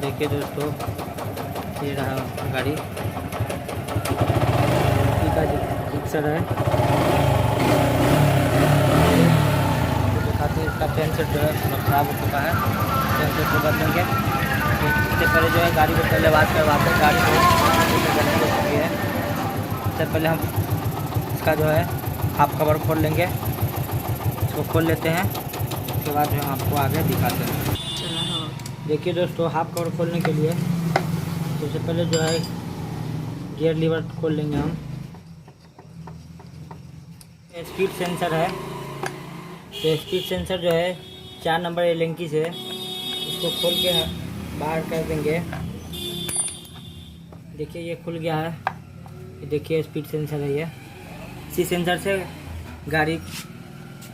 देखिए दोस्तों, ये रहा गाड़ी का जिक्सर है। तो दिखाते हैं, इसका चैन सेट जो है खराब हो चुका है। चैन सेट को बदलेंगे। इससे पहले जो है गाड़ी को पहले वाश करवाते हैं। गाड़ी को गलती हो चुकी है। इससे पहले हम इसका जो है हाफ कवर खोल लेंगे। इसको खोल लेते हैं, उसके बाद जो हम आपको आगे दिखाते हैं। देखिए दोस्तों, हाफ कवर खोलने के लिए सबसे पहले जो है गियर लीवर खोल लेंगे हम। स्पीड सेंसर है, तो स्पीड सेंसर जो है 4 नंबर एलेंकी से इसको खोल के बाहर कर देंगे। देखिए ये खुल गया है। ये देखिए स्पीड सेंसर है। ये इसी सेंसर से गाड़ी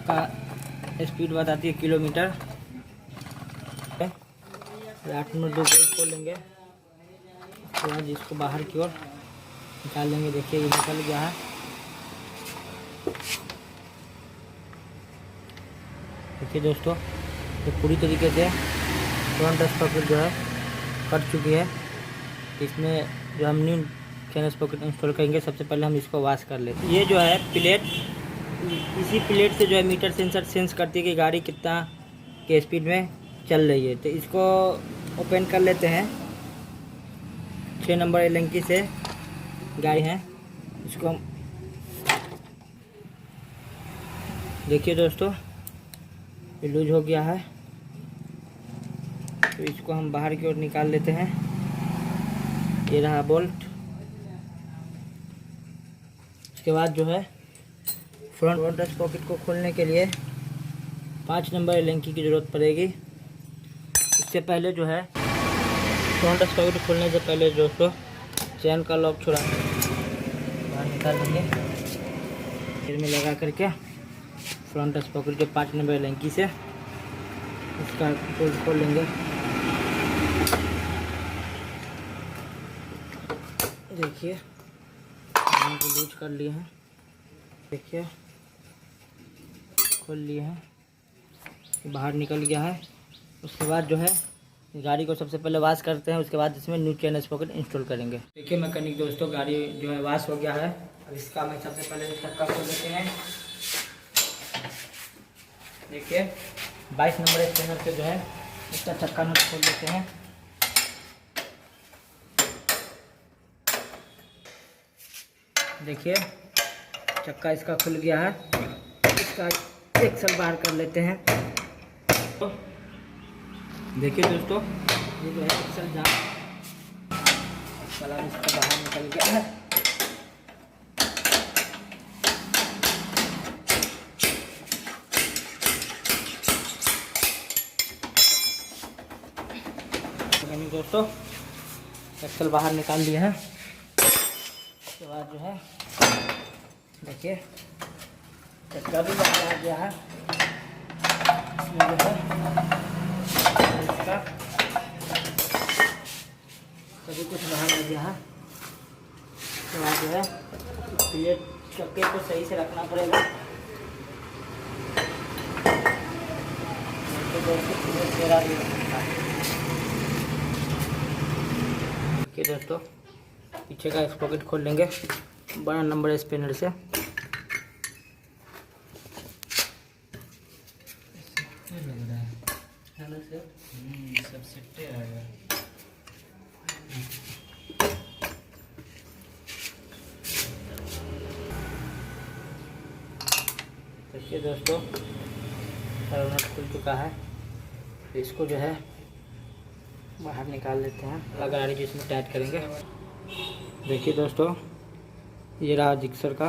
का स्पीड बताती है किलोमीटर। 8 नंबर 2 बोल्ट खोल लेंगे। उसके बाद इसको बाहर की ओर निकाल लेंगे। देखिए ये निकल गया है। देखिए दोस्तों, ये पूरी तरीके से फ्रंट स्पॉकेट जो है कट चुकी है। इसमें जो हम न्यू चैन स्पॉकेट इंस्टॉल करेंगे, सबसे पहले हम इसको वॉश कर लेते हैं। ये जो है प्लेट, इसी प्लेट से जो है मीटर सेंसर सेंस करती है कि गाड़ी कितना के स्पीड में चल रही है। तो इसको ओपन कर लेते हैं। 6 नंबर एलेंकी से गाड़ी है। इसको हम देखिए दोस्तों, ये लूज हो गया है। तो इसको हम बाहर की ओर निकाल लेते हैं। ये रहा बोल्ट। इसके बाद जो है फ्रंट स्पॉकेट को खोलने के लिए 5 नंबर एलेंकी की ज़रूरत पड़ेगी। इससे पहले जो है फ्रंट स्पॉकेट खोलने से पहले दोस्तों चैन का लॉक छुड़ा बाहर निकाल देंगे। फिर में लगा करके फ्रंट स्पॉकेट के 5 नंबर एलेंकी से इसका बोल्ट खोल लेंगे। देखिए हमने को लूज कर लिए हैं। देखिए खोल लिए हैं, बाहर निकल गया है। उसके बाद जो है गाड़ी को सबसे पहले वॉश करते हैं। उसके बाद इसमें न्यू चैन स्पॉकेट इंस्टॉल करेंगे। देखिए मैकेनिक दोस्तों, गाड़ी जो है वॉश हो गया है। अब इसका मैं सबसे पहले चक्का खोल लेते हैं। देखिए 22 नंबर स्पैनर से जो है इसका चक्का नट खोल लेते हैं। देखिए चक्का इसका खुल गया है। इसका एक्सल बाहर कर लेते हैं। तो देखिए दोस्तों, ये जो है एक्सल जाम चला, इसका बाहर निकल गया है। दोस्तों एक्सल बाहर निकाल लिए हैं। उसके बाद जो है देखिए चक्का भी बाहर आ गया है। इसमें जो है इसका सभी कुछ बाहर आ गया है। उसके बाद जो है प्लेट चक्के को सही से रखना पड़ेगा। दोस्तों पीछे का स्पॉकेट खोल लेंगे बड़ा नंबर स्पिनर से। देखिए दोस्तों नट खुल चुका है। तो इसको जो है बाहर निकाल लेते हैं। अगर गाड़ी जिसमें टाइट करेंगे। देखिए दोस्तों, ये रहा जिक्सर का।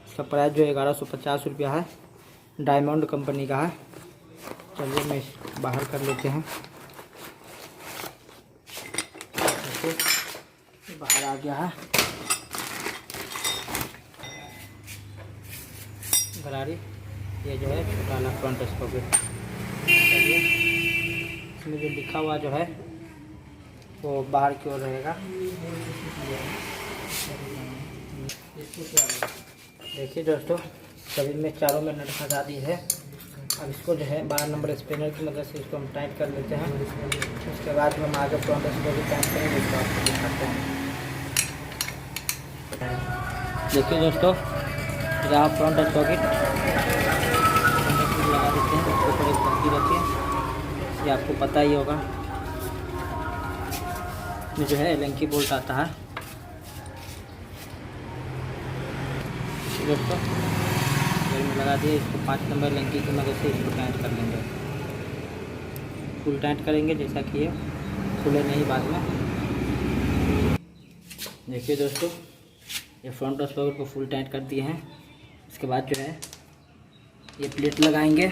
इसका प्राइस जो 1150 रुपया है। डायमंड कंपनी का है। चलिए मैं बाहर कर लेते हैं। देखिए बाहर आ गया है गरारी। ये जो है छोटा वाला फ्रंट स्पॉकेट। चलिए इसमें जो लिखा हुआ जो है वो बाहर की ओर रहेगा। देखिए दोस्तों, सभी में चारों में नट फंसा दी है। अब इसको जो है 12 नंबर स्पिनर की मदद से इसको हम टाइट कर लेते हैं। उसके बाद में हम आगे फ्रंट इसको भी टाइट करेंगे, इसको आपको दिखाते हैं। देखिए दोस्तों, यहाँ फ्रंट सॉकेट लगा देते हैं, उसके ऊपर एक पट्टी रखिए, ये आपको पता ही होगा। ये जो है एलेंकी बोल्ट आता है दोस्तों, में लगा दिए। इसको 5 नंबर एलेंकी की मदद से इसको टाइट कर लेंगे, फुल टाइट करेंगे, जैसा कि ये खुले नहीं बाद में। देखिए दोस्तों, ये फ्रंट सॉकेट को फुल टाइट कर दिए हैं। इसके बाद जो है ये प्लेट लगाएंगे,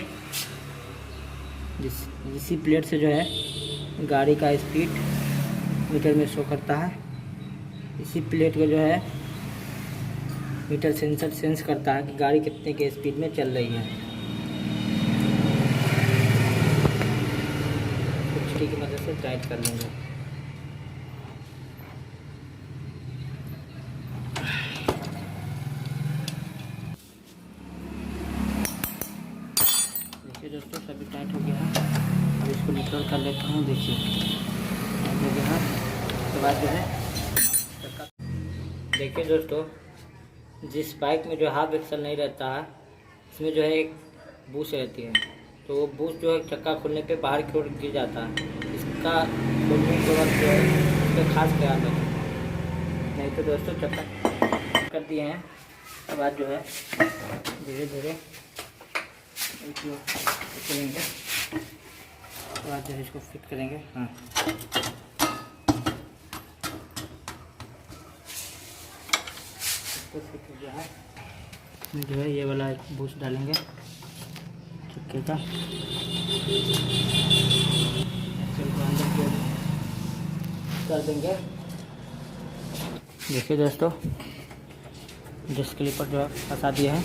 इसी प्लेट से जो है गाड़ी का स्पीड मीटर में शो करता है। इसी प्लेट को जो है मीटर सेंसर सेंस करता है कि गाड़ी कितने के स्पीड में चल रही है। छुरी की मदद से टाइट कर लेंगे। देखिए दोस्तों, सभी टाइट हो गया है। अब इसको न्यूट्रल कर लेता हूँ। देखिए उसके बाद जो है देखिए दोस्तों, जिस बाइक में जो हाफ एक्सल नहीं रहता है, इसमें जो है एक बूश रहती है, तो वो बूश जो है चक्का खुलने पे बाहर की ओर गिर जाता है। इसका खोलने के वक्त जो है इस पर खास ख्याल रखें, नहीं तो दोस्तों चक्का कर दिए हैं। उसके बाद जो है धीरे धीरे करेंगे, उसके बाद जो है इसको फिट करेंगे। हाँ, तो फिट हो गया है। इसमें जो है ये वाला बूस्ट डालेंगे चक्के का, इसको अंदर की ओर कर देंगे। देखिए दोस्तों, डिस्क क्लिपर जो है फंसा दिया है।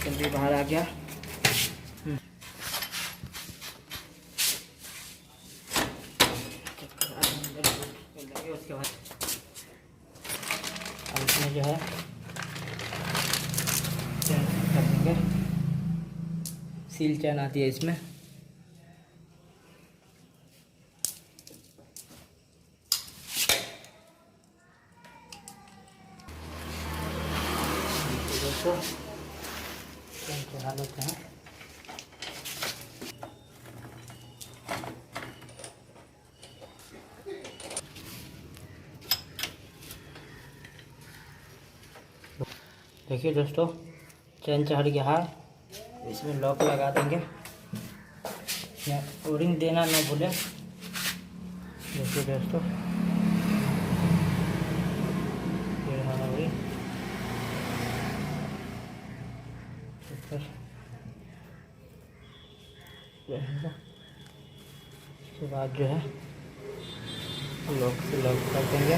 जल्दी बाहर आ गया। उसके बाद अब इसमें जो है चैन कर देंगे, सील चैन आती है इसमें। दोस्तों चैन चढ़ा लेते हैं। देखिए दोस्तों, चैन चढ़ गया है। इसमें लॉक लगा देंगे, ओरिंग देना ना भूलें। देखिए दोस्तों, ये रहा ओरिंग। उसके बाद जो है लॉक से लॉक कर देंगे।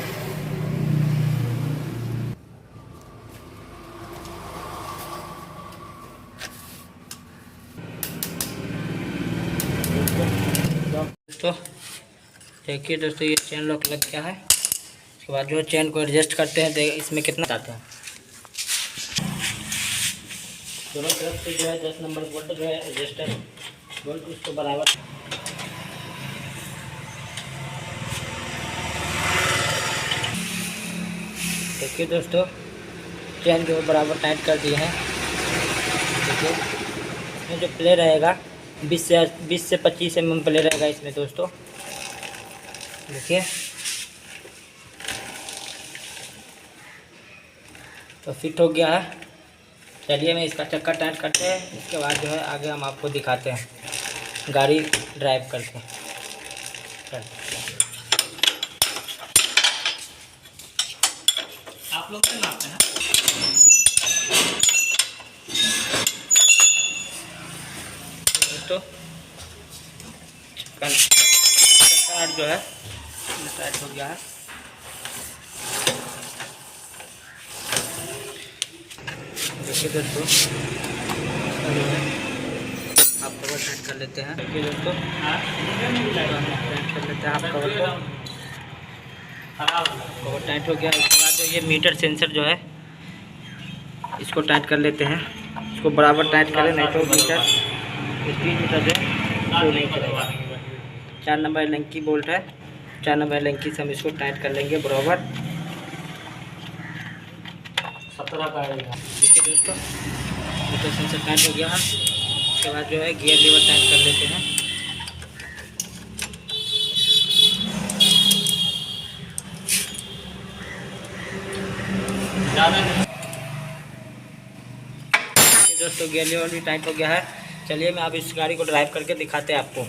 दोस्तों देखिए दोस्तों, ये चेन लॉक लग गया है। उसके बाद जो है चेन को एडजस्ट करते हैं, इसमें कितना आते हैं। दोनों तरफ से जो है 10 नंबर बोल्ट जो है एडजस्टर बोल्ट उसको बराबर। देखिए दोस्तों, चेन जो है बराबर टाइट कर दिए हैं। देखिए इसमें जो प्ले रहेगा 20 से 25 mm प्ले रहेगा इसमें दोस्तों। देखिए तो फिट हो गया है। चलिए मैं इसका चक्का टाइट करते हैं, इसके बाद जो है आगे हम आपको दिखाते हैं गाड़ी ड्राइव करके। आप लोग से नापते हैं। दोस्तों चक्का जो है टाइट हो गया है। देखिए दोस्तों, आप कवर टाइट कर लेते हैं। देखिए दोस्तों, टाइट कर लेते हैं आप कवर को। कवर टाइट हो गया। उसके बाद जो ये मीटर सेंसर जो है इसको टाइट कर लेते हैं। इसको बराबर टाइट करें, नहीं तो मीटर स्पीड मीटर जो शो नहीं करेगा। 4 नंबर लंकी बोल्ट है, 4 नंबर लंकी से हम इसको टाइट कर लेंगे बराबर। 17 का आएगा। देखिए दोस्तों, मीटर सेंसर टाइट हो गया है। उसके बाद जो है गियर लीवर टाइट कर लेते हैं। दोस्तों गियर लीवर भी टाइट हो गया है। चलिए मैं अब इस गाड़ी को ड्राइव करके दिखाते हैं आपको।